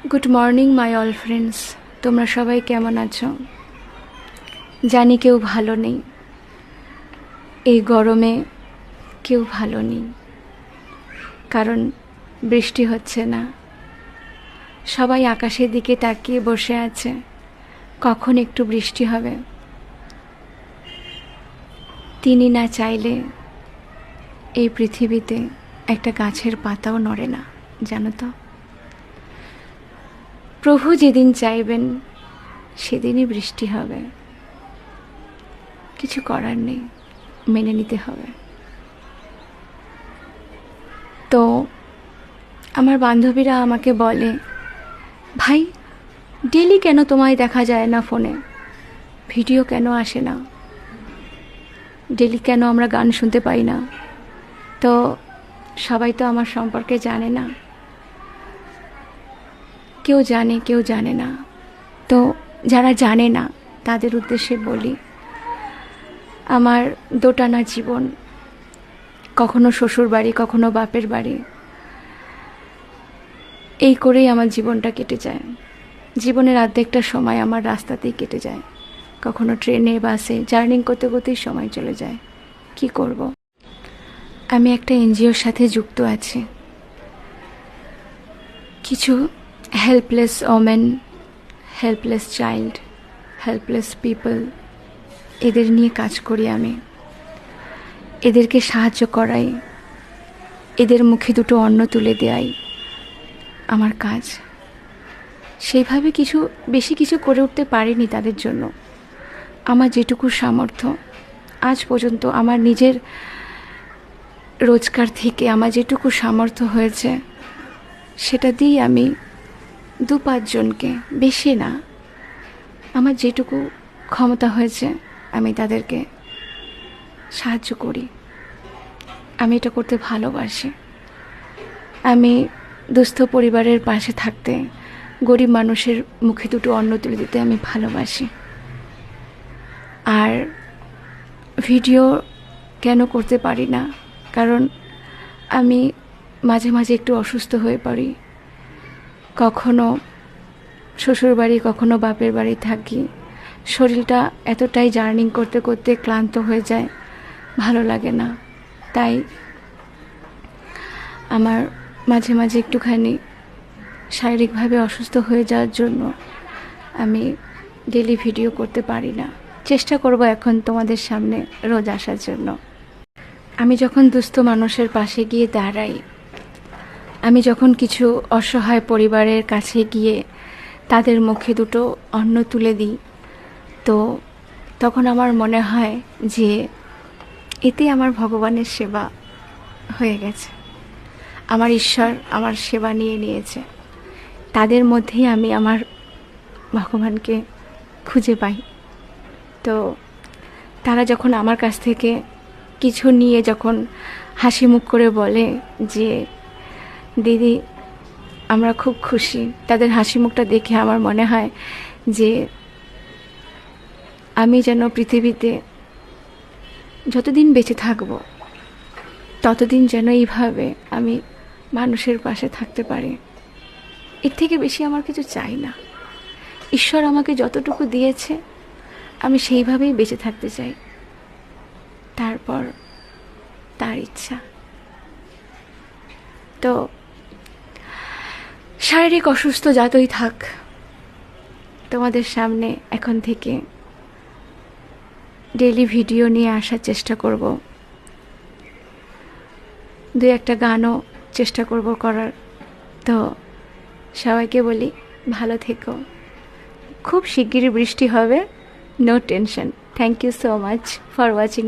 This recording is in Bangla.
Good morning my all friends, তোমরা সবাই কেমন আছো? জানি কেউ ভালো নেই, এই গরমে কেউ ভালো নেই, কারণ বৃষ্টি হচ্ছে না। সবাই আকাশের দিকে তাকিয়ে বসে আছে, কখন একটু বৃষ্টি হবে। তিনি না চাইলে এই পৃথিবীতে একটা গাছের পাতাও নড়ে না, জানো তো। প্রভু যেদিন চাইবেন সেদিনই বৃষ্টি হবে, কিছু করার নেই, মেনে নিতে হবে। তো আমার বান্ধবীরা আমাকে বলে, ভাই ডেলি কেন তোমায় দেখা যায় না ফোনে, ভিডিও কেন আসে না, ডেলি কেন আমরা গান শুনতে পাই না? তো সবাই তো আমার সম্পর্কে জানে না, কেউ জানে কেউ জানে না। তো যারা জানে না তাদের উদ্দেশ্যে বলি, আমার দোটানা জীবন, কখনো শ্বশুর বাড়ি কখনো বাপের বাড়ি, এই করেই আমার জীবনটা কেটে যায়। জীবনের অর্ধেকটা সময় আমার রাস্তাতেই কেটে যায়, কখনো ট্রেনে বাসে জার্নি করতে করতেই সময় চলে যায়। কি করব? আমি একটা এনজিওর সাথে যুক্ত আছি, কিছু helpless women, helpless child, helpless people, এদের নিয়ে কাজ করি আমি। এদেরকে সাহায্য করাই, এদের মুখে দুটো অন্ন তুলে দেওয়াই আমার কাজ। সেইভাবে বেশি কিছু করে উঠতে পারিনি তাদের জন্য। আমার যেটুকু সামর্থ্য, আজ পর্যন্ত আমার নিজের রোজগার থেকে আমার যেটুকু সামর্থ্য হয়েছে, সেটা দিয়েই আমি 2-5 জনকে, বেশি না, আমার যেটুকু ক্ষমতা হয়েছে আমি তাদেরকে সাহায্য করি। আমি এটা করতে ভালোবাসি। আমি দুস্থ পরিবারের পাশে থাকতে, গরিব মানুষের মুখে দুটো অন্ন তুলে দিতে আমি ভালোবাসি। আর ভিডিও কেন করতে পারি না? কারণ আমি মাঝে মাঝে একটু অসুস্থ হয়ে পড়ি, কখনো শ্বশুর বাড়ি কখনো বাপের বাড়ি থাকি। শরীরটা এতটাই জার্নি করতে করতে ক্লান্ত হয়ে যায়, ভালো লাগে না। তাই আমার মাঝে মাঝে একটুখানি শারীরিকভাবে অসুস্থ হয়ে যাওয়ার জন্য আমি ডেলি ভিডিও করতে পারি না। চেষ্টা করব এখন তোমাদের সামনে রোজ আসার জন্য। আমি যখন দুস্থ মানুষের পাশে গিয়ে দাঁড়াই, আমি যখন কিছু অসহায় পরিবারের কাছে গিয়ে তাদের মুখে দুটো অন্ন তুলে দিই, তো তখন আমার মনে হয় যে এতে আমার ভগবানের সেবা হয়ে গেছে, আমার ঈশ্বর আমার সেবা নিয়ে নিয়েছে। তাদের মধ্যেই আমি আমার ভগবানকে খুঁজে পাই। তো তারা যখন আমার কাছ থেকে কিছু নিয়ে যখন হাসি মুখ করে বলে যে দিদি আমরা খুব খুশি, তাদের হাসি মুখটা দেখে আমার মনে হয় যে আমি যেন পৃথিবীতে যতদিন বেঁচে থাকব ততদিন যেন এইভাবে আমি মানুষের পাশে থাকতে পারি। এর থেকে বেশি আমার কিছু চাই না। ঈশ্বর আমাকে যতটুকু দিয়েছে আমি সেইভাবেই বেঁচে থাকতে চাই, তারপর তার ইচ্ছা। তো শারীরিক অসুস্থ যতই থাক, তোমাদের সামনে এখন থেকে ডেইলি ভিডিও নিয়ে আসার চেষ্টা করব। 2-1 গানও চেষ্টা করব করার। তো সবাইকে বলি ভালো থেকো। খুব শিগগিরই বৃষ্টি হবে, no tension. Thank you so much for watching.